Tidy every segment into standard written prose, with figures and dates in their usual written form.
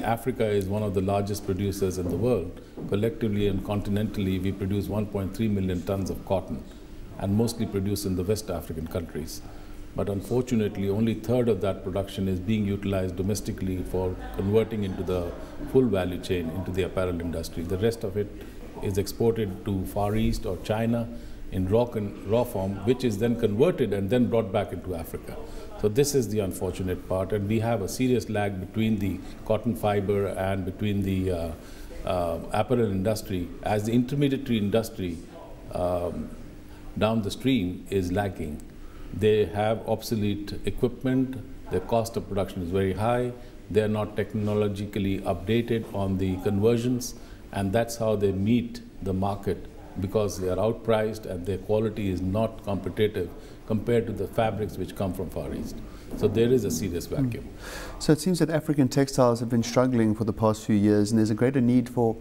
Africa is one of the largest producers in the world. Collectively and continentally, we produce 1.3 million tons of cotton, and mostly produced in the West African countries. But unfortunately, only a third of that production is being utilized domestically for converting into the full value chain, into the apparel industry. The rest of it is exported to Far East or China in raw form, which is then converted and then brought back into Africa. So this is the unfortunate part, and we have a serious lag between the cotton fiber and between the apparel industry, as the intermediary industry down the stream is lagging. They have obsolete equipment, their cost of production is very high, they are not technologically updated on the conversions, and that's how they meet the market, because they are outpriced and their quality is not competitive compared to the fabrics which come from Far East. So there is a serious vacuum. So it seems that African textiles have been struggling for the past few years, and there's a greater need for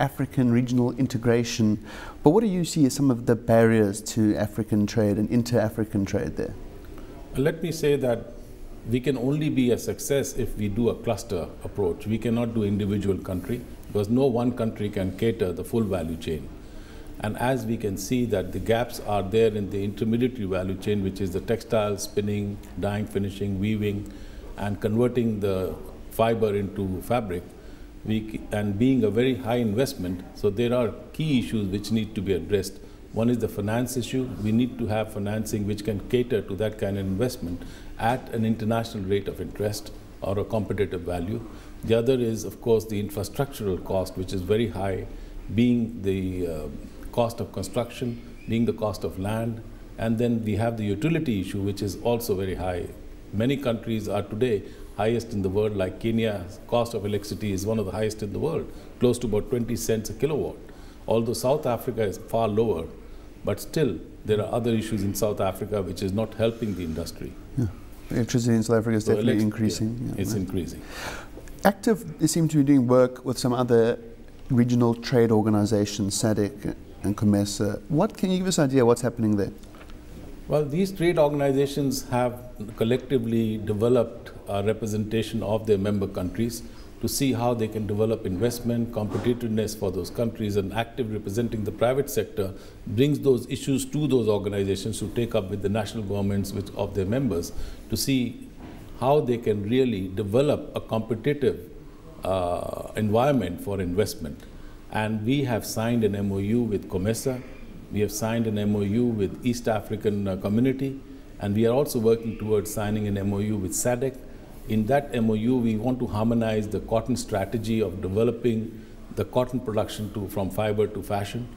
African regional integration. But what do you see as some of the barriers to African trade and inter-African trade there? Let me say that we can only be a success if we do a cluster approach. We cannot do individual country, because no one country can cater the full value chain. And as we can see that the gaps are there in the intermediary value chain, which is the textile, spinning, dyeing, finishing, weaving, and converting the fiber into fabric, and being a very high investment. So there are key issues which need to be addressed. One is the finance issue. We need to have financing which can cater to that kind of investment at an international rate of interest or a competitive value. The other is, of course, the infrastructural cost, which is very high, being the cost of construction, being the cost of land, and then we have the utility issue, which is also very high. Many countries are today highest in the world, like Kenya. Cost of electricity is one of the highest in the world, close to about 20 cents a kilowatt. Although South Africa is far lower, but still there are other issues in South Africa which is not helping the industry. Yeah. Electricity in South Africa is definitely increasing. Yeah, it's increasing. ACTIF, they seem to be doing work with some other regional trade organizations, SADC and COMESA. What can you give us an idea what's happening there? Well, these trade organizations have collectively developed a representation of their member countries to see how they can develop investment, competitiveness for those countries, and ACTIF, representing the private sector, brings those issues to those organizations to take up with the national governments of their members to see how they can really develop a competitive environment for investment. And we have signed an MOU with COMESA, we have signed an MOU with East African Community, and we are also working towards signing an MOU with SADC. In that MOU, we want to harmonize the cotton strategy of developing the cotton production from fiber to fashion,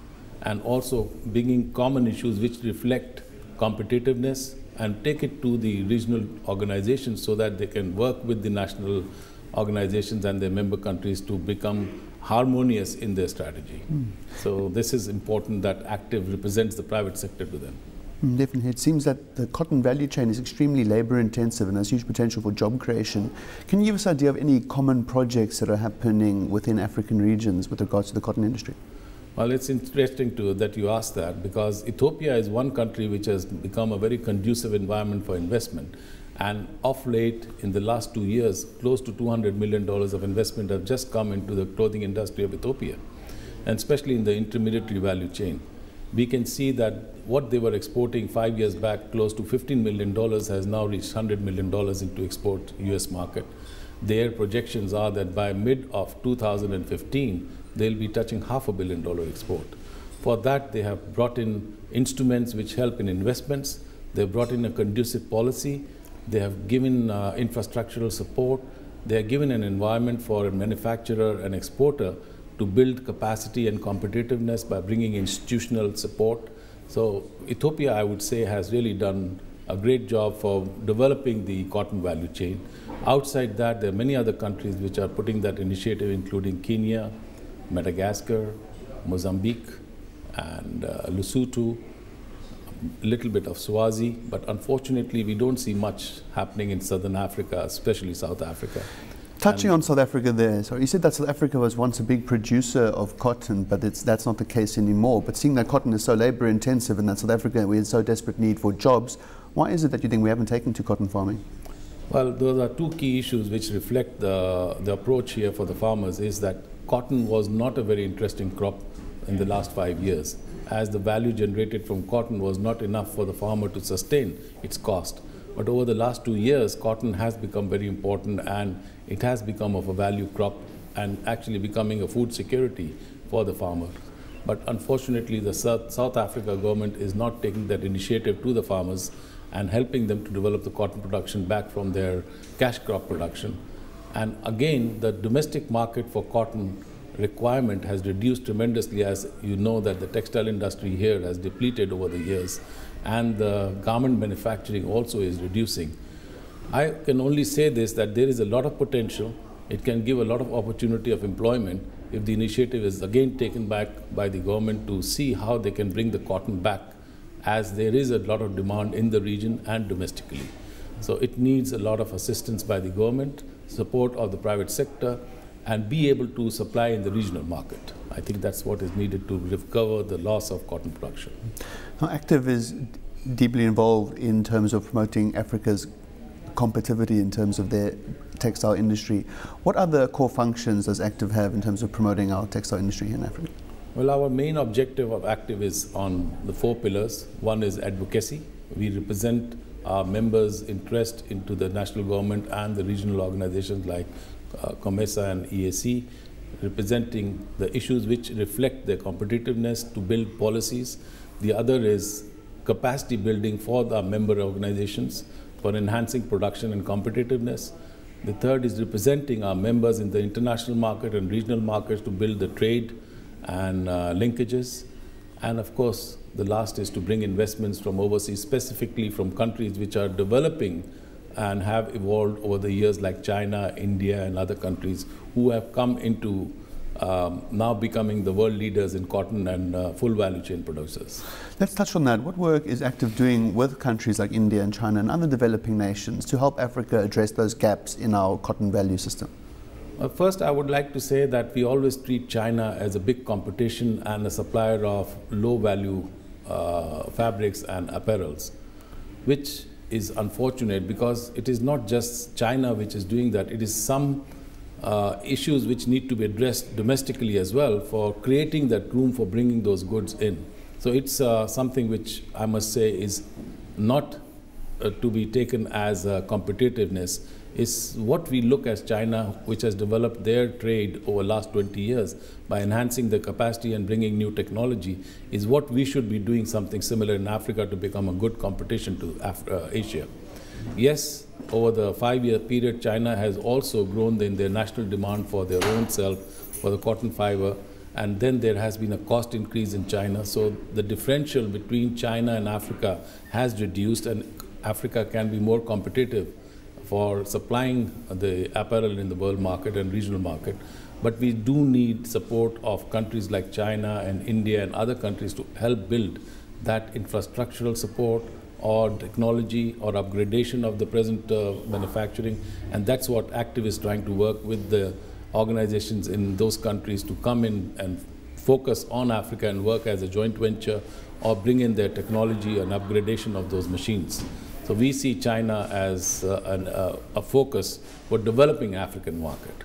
and also bringing common issues which reflect competitiveness and take it to the regional organizations so that they can work with the national organizations and their member countries to become harmonious in their strategy. So this is important that ACTIF represents the private sector to them. Definitely. It seems that the cotton value chain is extremely labor intensive and has huge potential for job creation. Can you give us an idea of any common projects that are happening within African regions with regards to the cotton industry? Well, it's interesting that you asked that, because Ethiopia is one country which has become a very conducive environment for investment. And of late, in the last 2 years, close to $200 million of investment have just come into the clothing industry of Ethiopia, and especially in the intermediary value chain. We can see that what they were exporting 5 years back, close to $15 million, has now reached $100 million into export US market. Their projections are that by mid of 2015, they'll be touching $500 million export. For that, they have brought in instruments which help in investments. They've brought in a conducive policy. They have given infrastructural support. They have given an environment for a manufacturer and exporter to build capacity and competitiveness by bringing institutional support. So Ethiopia, I would say, has really done a great job for developing the cotton value chain. Outside that, there are many other countries which are putting that initiative, including Kenya, Madagascar, Mozambique, and Lesotho, a little bit of Swazi, but unfortunately we don't see much happening in Southern Africa, especially South Africa. Touching on South Africa there, so you said that South Africa was once a big producer of cotton, but that's not the case anymore. But seeing that cotton is so labor intensive and that South Africa, we have so desperate need for jobs, why is it that you think we haven't taken to cotton farming? Well, those are two key issues which reflect the approach here for the farmers. Is that cotton was not a very interesting crop in the last 5 years, as the value generated from cotton was not enough for the farmer to sustain its cost. But over the last 2 years, cotton has become very important, and it has become of a value crop and actually becoming a food security for the farmer. But unfortunately, the South Africa government is not taking that initiative to the farmers and helping them to develop the cotton production back from their cash crop production. And again, the domestic market for cotton requirement has reduced tremendously, as you know that the textile industry here has depleted over the years, and the garment manufacturing also is reducing. I can only say this, that there is a lot of potential. It can give a lot of opportunity of employment if the initiative is again taken back by the government to see how they can bring the cotton back, as there is a lot of demand in the region and domestically. So it needs a lot of assistance by the government, support of the private sector, and be able to supply in the regional market. I think that's what is needed to recover the loss of cotton production. Now, ACTIF is deeply involved in terms of promoting Africa's competitivity in terms of their textile industry. What other core functions does ACTIF have in terms of promoting our textile industry in Africa? Well, our main objective of ACTIF is on the 4 pillars. One is advocacy. We represent our members' interest into the national government and the regional organizations like COMESA and EAC, representing the issues which reflect their competitiveness to build policies. The other is capacity building for the member organizations for enhancing production and competitiveness. The third is representing our members in the international market and regional markets to build the trade and linkages. And of course, the last is to bring investments from overseas, specifically from countries which are developing and have evolved over the years, like China, India, and other countries who have come into now becoming the world leaders in cotton and full value chain producers. Let's touch on that. What work is ACTIF doing with countries like India and China and other developing nations to help Africa address those gaps in our cotton value system? First, I would like to say that we always treat China as a big competition and a supplier of low value fabrics and apparels, which is unfortunate because it is not just China which is doing that. It is some issues which need to be addressed domestically as well for creating that room for bringing those goods in. So it's something which I must say is not to be taken as competitiveness. Is what we look as China, which has developed their trade over the last 20 years by enhancing the capacity and bringing new technology, is what we should be doing something similar in Africa to become a good competition to Asia. Yes, over the 5-year period, China has also grown in their national demand for their own self, for the cotton fiber, and then there has been a cost increase in China. So the differential between China and Africa has reduced, and Africa can be more competitive for supplying the apparel in the world market and regional market. But we do need support of countries like China and India and other countries to help build that infrastructural support or technology or upgradation of the present manufacturing. And that's what ACTIF is trying to work with the organizations in those countries to come in and focus on Africa and work as a joint venture or bring in their technology and upgradation of those machines. So we see China as a focus for developing African market.